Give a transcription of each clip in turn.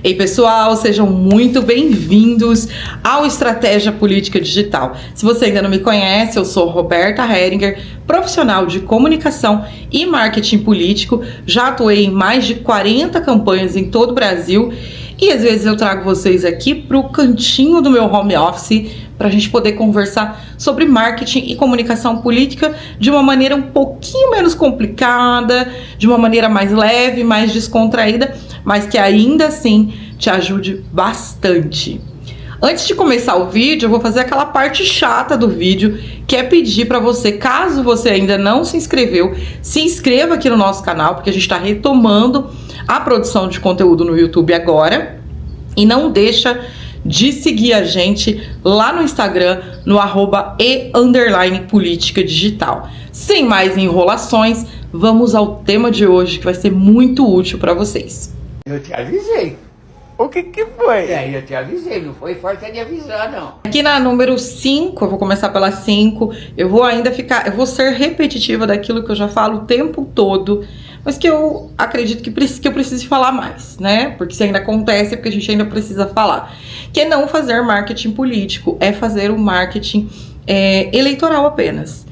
Ei pessoal, sejam muito bem-vindos ao Estratégia Política Digital. Se você ainda não me conhece, eu sou Roberta Heringer, profissional de comunicação e marketing político. Já atuei em mais de 40 campanhas em todo o Brasil e às vezes eu trago vocês aqui para o cantinho do meu home office para a gente poder conversar sobre marketing e comunicação política de uma maneira um pouquinho menos complicada, de uma maneira mais leve, mais descontraída, mas que ainda assim te ajude bastante. Antes de começar o vídeo, eu vou fazer aquela parte chata do vídeo, que é pedir para você, caso você ainda não se inscreveu, se inscreva aqui no nosso canal, porque a gente está retomando a produção de conteúdo no YouTube agora. E não deixa de seguir a gente lá no Instagram, no @e_política digital. Sem mais enrolações, vamos ao tema de hoje, que vai ser muito útil para vocês. Eu te avisei. O que foi? Eu te avisei, não foi falta de avisar, não. Aqui na número 5, eu vou começar pela 5, eu vou ser repetitiva daquilo que eu já falo o tempo todo, mas que eu acredito que eu preciso falar mais, né? Porque se ainda acontece, é porque a gente ainda precisa falar. Que é não fazer marketing político, é fazer o marketing eleitoral apenas.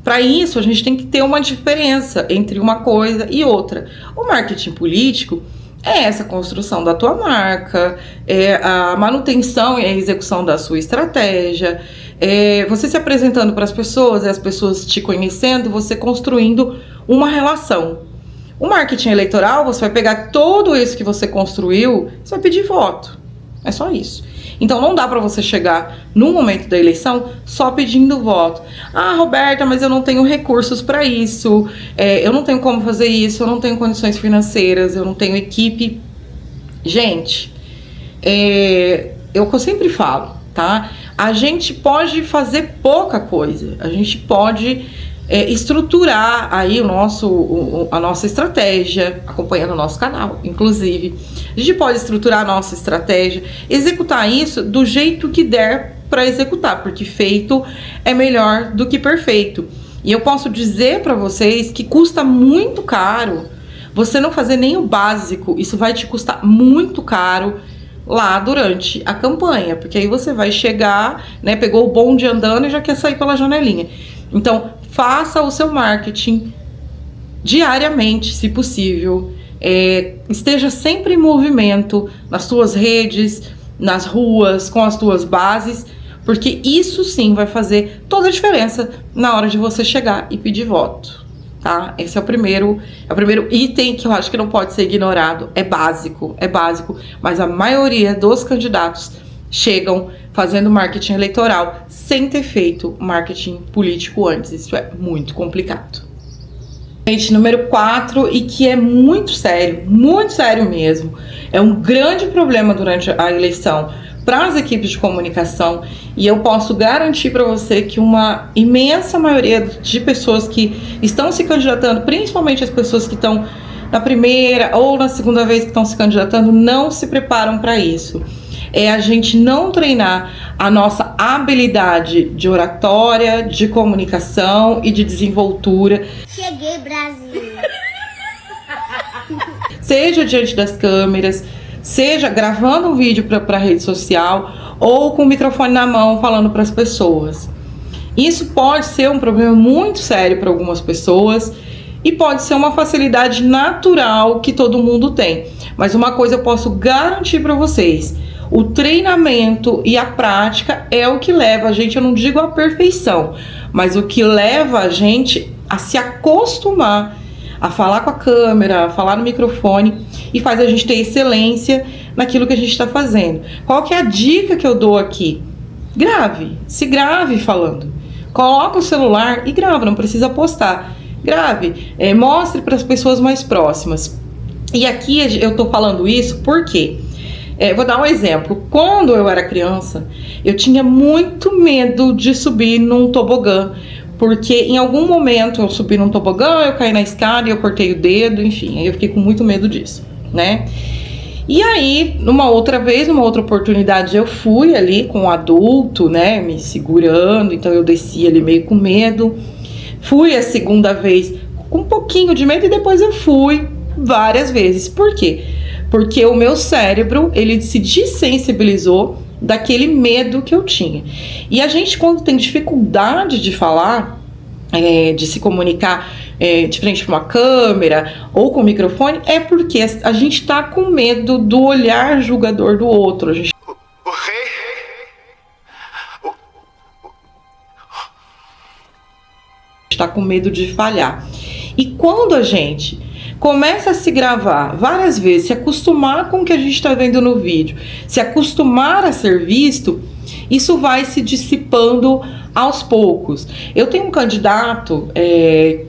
Para isso, a gente tem que ter uma diferença entre uma coisa e outra. O marketing político é essa construção da tua marca, é a manutenção e a execução da sua estratégia, é você se apresentando para as pessoas, e as pessoas te conhecendo, você construindo uma relação. O marketing eleitoral, você vai pegar tudo isso que você construiu, você vai pedir voto. É só isso. Então não dá para você chegar no momento da eleição só pedindo voto. Ah, Roberta, mas eu não tenho recursos para isso, eu não tenho como fazer isso, eu não tenho condições financeiras, eu não tenho equipe. Gente, é o que eu sempre falo, tá? A gente pode fazer pouca coisa, a gente pode estruturar aí a nossa estratégia, acompanhando o nosso canal, inclusive. A gente pode estruturar a nossa estratégia, executar isso do jeito que der para executar, porque feito é melhor do que perfeito. E eu posso dizer para vocês que custa muito caro você não fazer nem o básico, isso vai te custar muito caro lá durante a campanha, porque aí você vai chegar, né, pegou o bonde andando e já quer sair pela janelinha. Então, faça o seu marketing diariamente, se possível. Esteja sempre em movimento nas suas redes, nas ruas, com as suas bases, porque isso sim vai fazer toda a diferença na hora de você chegar e pedir voto, tá? Esse é o primeiro item que eu acho que não pode ser ignorado. É básico, mas a maioria dos candidatos chegam fazendo marketing eleitoral sem ter feito marketing político antes. Isso é muito complicado. Gente, número 4, e que é muito sério mesmo, é um grande problema durante a eleição para as equipes de comunicação, e eu posso garantir para você que uma imensa maioria de pessoas que estão se candidatando, principalmente as pessoas que estão na primeira ou na segunda vez que estão se candidatando, não se preparam para isso. É a gente não treinar a nossa habilidade de oratória, de comunicação e de desenvoltura. Cheguei, Brasil! Seja diante das câmeras, seja gravando um vídeo para rede social ou com o microfone na mão falando para as pessoas. Isso pode ser um problema muito sério para algumas pessoas e pode ser uma facilidade natural que todo mundo tem. Mas uma coisa eu posso garantir para vocês: o treinamento e a prática é o que leva a gente, eu não digo à perfeição, mas o que leva a gente a se acostumar a falar com a câmera, a falar no microfone, e faz a gente ter excelência naquilo que a gente está fazendo. Qual que é a dica que eu dou aqui? Grave, se grave falando. Coloca o celular e grava, não precisa postar. Grave, mostre para as pessoas mais próximas. E aqui eu tô falando isso porque vou dar um exemplo. Quando eu era criança, eu tinha muito medo de subir num tobogã, porque em algum momento eu subi num tobogã, eu caí na escada e eu cortei o dedo, enfim, aí eu fiquei com muito medo disso, né? E aí, numa outra oportunidade, eu fui ali com um adulto, né, me segurando, então eu desci ali meio com medo. Fui a segunda vez com um pouquinho de medo e depois eu fui várias vezes. Por quê? porque o meu cérebro, ele se desensibilizou daquele medo que eu tinha. E a gente, quando tem dificuldade de falar, de se comunicar de frente para uma câmera ou com o microfone, é porque a gente está com medo do olhar julgador do outro. A gente está com medo de falhar. E quando a gente começa a se gravar várias vezes, se acostumar com o que a gente está vendo no vídeo, se acostumar a ser visto, isso vai se dissipando aos poucos. Eu tenho um candidato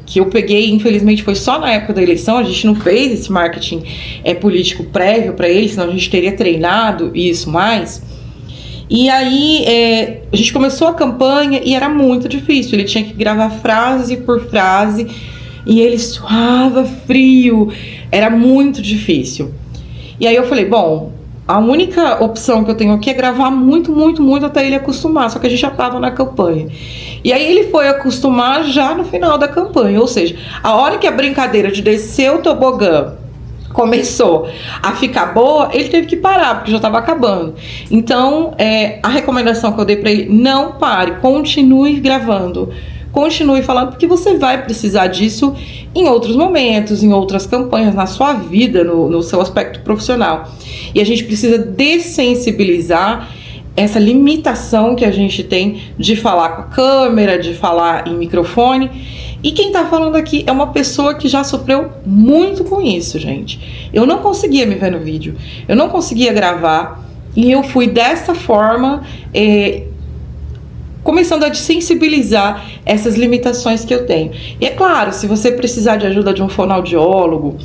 que eu peguei, infelizmente foi só na época da eleição, a gente não fez esse marketing político prévio para ele, senão a gente teria treinado isso mais. E aí a gente começou a campanha e era muito difícil, ele tinha que gravar frase por frase, e ele suava frio, era muito difícil. E aí eu falei, bom, a única opção que eu tenho aqui é gravar muito, muito, muito até ele acostumar, só que a gente já estava na campanha. E aí ele foi acostumar já no final da campanha, ou seja, a hora que a brincadeira de descer o tobogã começou a ficar boa, ele teve que parar, porque já estava acabando. Então, a recomendação que eu dei para ele, não pare, continue gravando. Continue falando, porque você vai precisar disso em outros momentos, em outras campanhas, na sua vida, no seu aspecto profissional. E a gente precisa dessensibilizar essa limitação que a gente tem de falar com a câmera, de falar em microfone. E quem tá falando aqui é uma pessoa que já sofreu muito com isso, gente. Eu não conseguia me ver no vídeo, eu não conseguia gravar, e eu fui dessa forma começando a desensibilizar essas limitações que eu tenho. E é claro, se você precisar de ajuda de um fonoaudiólogo,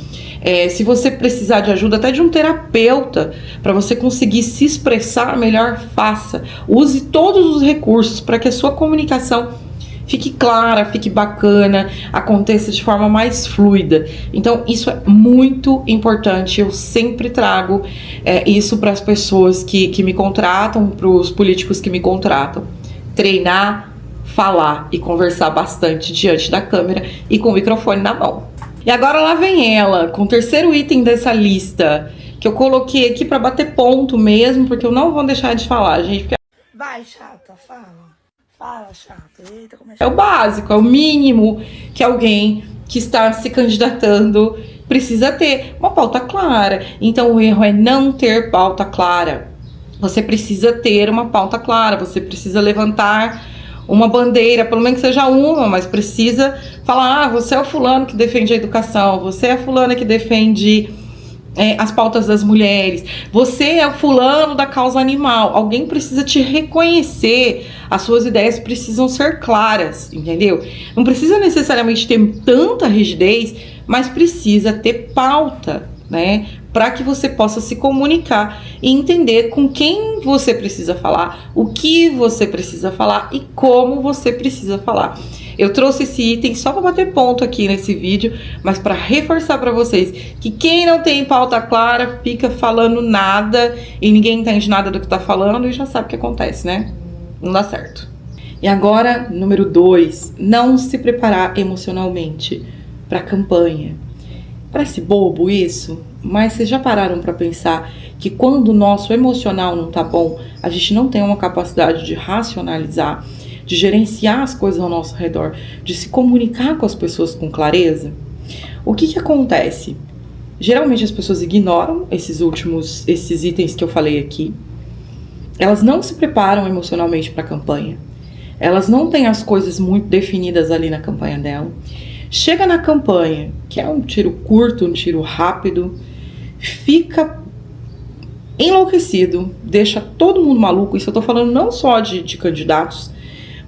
se você precisar de ajuda até de um terapeuta, para você conseguir se expressar melhor, faça. Use todos os recursos para que a sua comunicação fique clara, fique bacana, aconteça de forma mais fluida. Então, isso é muito importante. Eu sempre trago isso para as pessoas que me contratam, para os políticos que me contratam. Treinar, falar e conversar bastante diante da câmera e com o microfone na mão. E agora lá vem ela, com o terceiro item dessa lista, que eu coloquei aqui para bater ponto mesmo, porque eu não vou deixar de falar, gente. Porque vai, chata, fala. Fala, chata. Eita, como é o básico, é o mínimo que alguém que está se candidatando precisa ter. Uma pauta clara. Então o erro é não ter pauta clara. Você precisa ter uma pauta clara, você precisa levantar uma bandeira, pelo menos que seja uma, mas precisa falar, você é o fulano que defende a educação, você é a fulana que defende as pautas das mulheres, você é o fulano da causa animal. Alguém precisa te reconhecer, as suas ideias precisam ser claras, entendeu? Não precisa necessariamente ter tanta rigidez, mas precisa ter pauta, né? Para que você possa se comunicar e entender com quem você precisa falar, o que você precisa falar e como você precisa falar. Eu trouxe esse item só para bater ponto aqui nesse vídeo, mas para reforçar para vocês que quem não tem pauta clara fica falando nada e ninguém entende nada do que tá falando e já sabe o que acontece, né? Não dá certo. E agora, número 2, não se preparar emocionalmente para a campanha. Parece bobo isso, mas vocês já pararam para pensar que quando o nosso emocional não tá bom, a gente não tem uma capacidade de racionalizar, de gerenciar as coisas ao nosso redor, de se comunicar com as pessoas com clareza? O que acontece? Geralmente as pessoas ignoram esses itens que eu falei aqui. Elas não se preparam emocionalmente para a campanha. Elas não têm as coisas muito definidas ali na campanha dela. Chega na campanha, que é um tiro curto, um tiro rápido, fica enlouquecido, deixa todo mundo maluco. Isso eu tô falando não só de candidatos,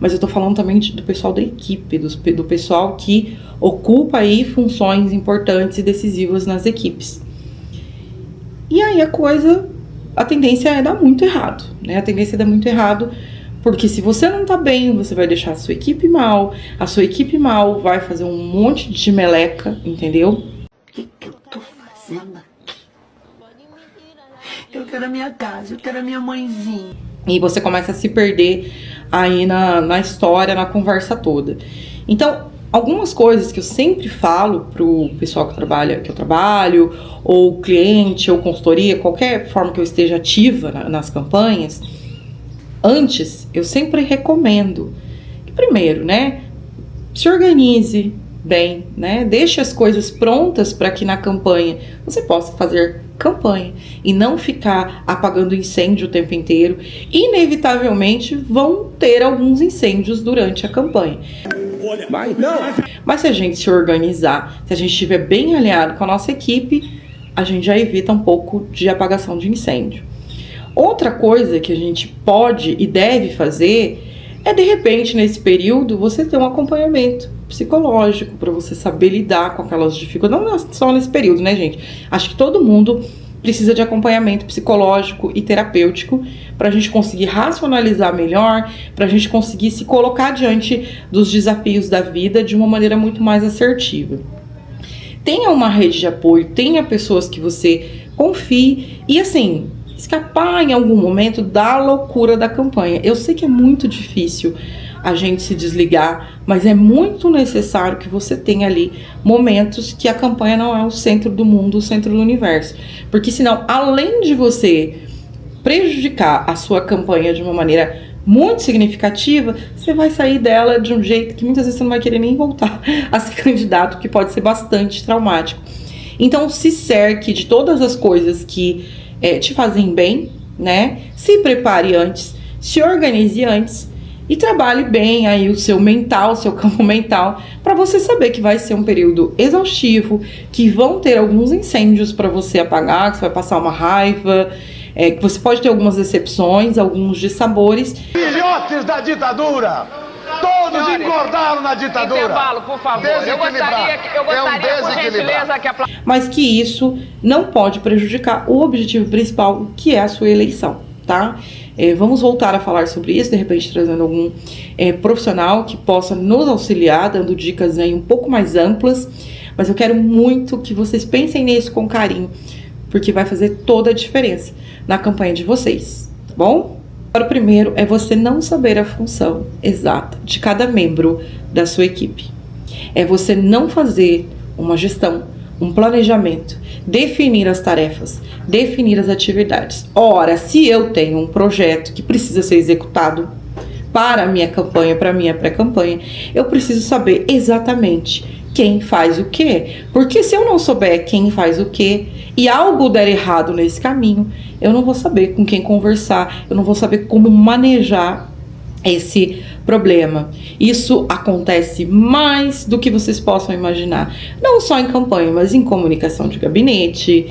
mas eu tô falando também do pessoal da equipe, do pessoal que ocupa aí funções importantes e decisivas nas equipes. E aí a tendência é dar muito errado, né? A tendência é dar muito errado, porque se você não tá bem, você vai deixar a sua equipe mal vai fazer um monte de meleca, entendeu? O que eu tô fazendo aqui? Eu quero a minha casa, eu quero a minha mãezinha. E você começa a se perder aí na história, na conversa toda. Então, Algumas coisas que eu sempre falo pro pessoal que eu trabalho, ou cliente, ou consultoria, qualquer forma que eu esteja ativa nas campanhas, antes eu sempre recomendo que primeiro, né, se organize bem, né, deixe as coisas prontas para que na campanha você possa fazer campanha e não ficar apagando incêndio o tempo inteiro. Inevitavelmente vão ter alguns incêndios durante a campanha. Mas se a gente se organizar, se a gente estiver bem alinhado com a nossa equipe, a gente já evita um pouco de apagação de incêndio. Outra coisa que a gente pode e deve fazer é, de repente, nesse período, você ter um acompanhamento psicológico para você saber lidar com aquelas dificuldades. Não só nesse período, né, gente? Acho que todo mundo precisa de acompanhamento psicológico e terapêutico para a gente conseguir racionalizar melhor, para a gente conseguir se colocar diante dos desafios da vida de uma maneira muito mais assertiva. Tenha uma rede de apoio, tenha pessoas que você confie e, assim, escapar em algum momento da loucura da campanha. Eu sei que é muito difícil a gente se desligar, mas é muito necessário que você tenha ali momentos que a campanha não é o centro do mundo, o centro do universo. Porque senão, além de você prejudicar a sua campanha de uma maneira muito significativa, você vai sair dela de um jeito que muitas vezes você não vai querer nem voltar a ser candidato, que pode ser bastante traumático. Então, se cerque de todas as coisas que te fazem bem, né? Se prepare antes, se organize antes e trabalhe bem aí o seu mental, seu campo mental, para você saber que vai ser um período exaustivo, que vão ter alguns incêndios para você apagar, que você vai passar uma raiva, que você pode ter algumas decepções, alguns dissabores. Filhotes da ditadura! Todos engordaram na ditadura! Intervalo, por favor. Eu gostaria por gentileza, que a... Mas que isso não pode prejudicar o objetivo principal, que é a sua eleição, tá? Vamos voltar a falar sobre isso, de repente trazendo algum profissional que possa nos auxiliar, dando dicas aí um pouco mais amplas, mas eu quero muito que vocês pensem nisso com carinho, porque vai fazer toda a diferença na campanha de vocês, tá bom? Agora, o primeiro é você não saber a função exata de cada membro da sua equipe. É você não fazer uma gestão, um planejamento, definir as tarefas, definir as atividades. Ora, se eu tenho um projeto que precisa ser executado para a minha campanha, para a minha pré-campanha, eu preciso saber exatamente quem faz o quê. Porque se eu não souber quem faz o quê e algo der errado nesse caminho, eu não vou saber com quem conversar, eu não vou saber como manejar esse problema. Isso acontece mais do que vocês possam imaginar, não só em campanha, mas em comunicação de gabinete.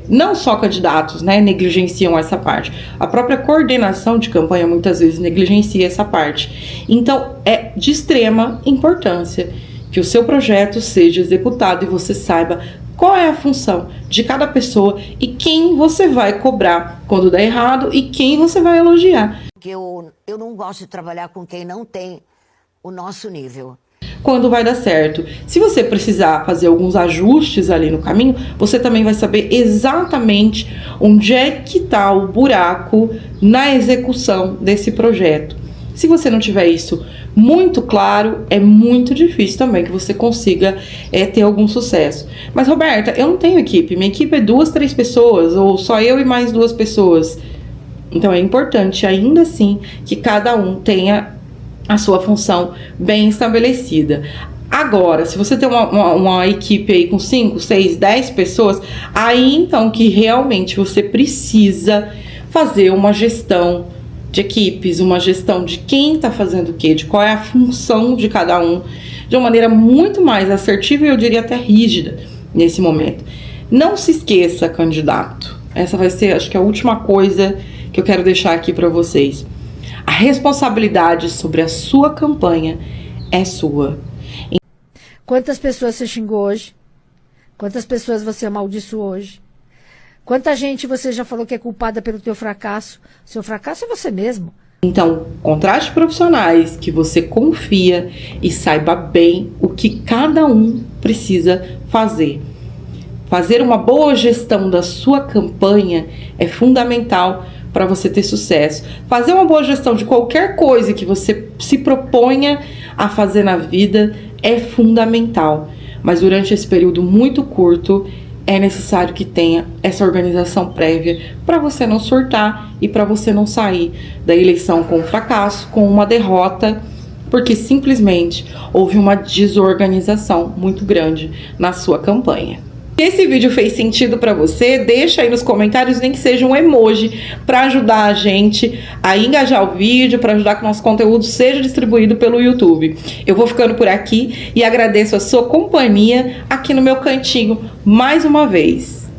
Não só candidatos, né, negligenciam essa parte. A própria coordenação de campanha muitas vezes negligencia essa parte. Então é de extrema importância que o seu projeto seja executado e você saiba qual é a função de cada pessoa e quem você vai cobrar quando der errado e quem você vai elogiar. Eu não gosto de trabalhar com quem não tem o nosso nível. Quando vai dar certo. Se você precisar fazer alguns ajustes ali no caminho, você também vai saber exatamente onde é que está o buraco na execução desse projeto. Se você não tiver isso muito claro, é muito difícil também que você consiga ter algum sucesso. Mas, Roberta, eu não tenho equipe. Minha equipe é 2, 3 pessoas, ou só eu e mais 2 pessoas. Então é importante, ainda assim, que cada um tenha a sua função bem estabelecida. Agora, se você tem uma equipe aí com 5, 6, 10 pessoas, aí então que realmente você precisa fazer uma gestão de equipes, uma gestão de quem está fazendo o quê, de qual é a função de cada um, de uma maneira muito mais assertiva e eu diria até rígida nesse momento. Não se esqueça, candidato. Essa vai ser, acho que, a última coisa que eu quero deixar aqui para vocês. A responsabilidade sobre a sua campanha é sua. Quantas pessoas você xingou hoje? Quantas pessoas você amaldiçoou hoje? Quanta gente você já falou que é culpada pelo teu fracasso? Seu fracasso é você mesmo. Então, contrate profissionais que você confia e saiba bem o que cada um precisa fazer. Fazer uma boa gestão da sua campanha é fundamental para você ter sucesso. Fazer uma boa gestão de qualquer coisa que você se proponha a fazer na vida é fundamental, mas durante esse período muito curto é necessário que tenha essa organização prévia para você não surtar e para você não sair da eleição com um fracasso, com uma derrota, porque simplesmente houve uma desorganização muito grande na sua campanha. Se esse vídeo fez sentido para você, deixa aí nos comentários, nem que seja um emoji, para ajudar a gente a engajar o vídeo, para ajudar que o nosso conteúdo seja distribuído pelo YouTube. Eu vou ficando por aqui e agradeço a sua companhia aqui no meu cantinho mais uma vez.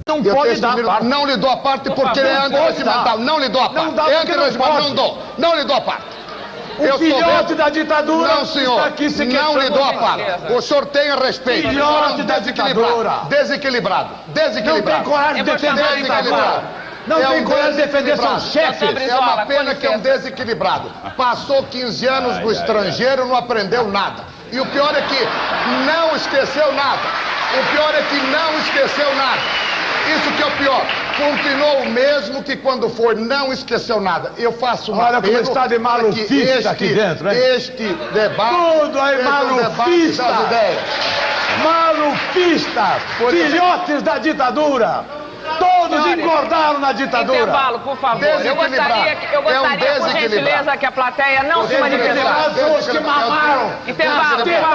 Não pode dar parte. Não lhe dou a parte porque ele é antirregimental. Não lhe dou a parte. Não dá porque não pode. Não dou. Não lhe dou a parte. O filhote da ditadura. Não, senhor. Está aqui se Não lhe dou a parte. O senhor tenha respeito. Filhote da ditadura. Desequilibrado. Não tem coragem de defender a ditadura. Não tem coragem de defender seus chefes. É uma pena que é um desequilibrado. Passou 15 anos no estrangeiro, não aprendeu nada. E o pior é que não esqueceu nada. O pior é que não esqueceu nada. Isso que é o pior. Continuou o mesmo que quando foi, não esqueceu nada. Eu faço uma Olha como está de malufista aqui dentro, hein? Este debate... Tudo aí malufista. Malufistas. Filhotes da ditadura. Todos engordaram na ditadura. Intervalo, por favor. Eu gostaria, por gentileza, que a plateia não se manifestasse. Os que mamaram. Intervalo, por favor.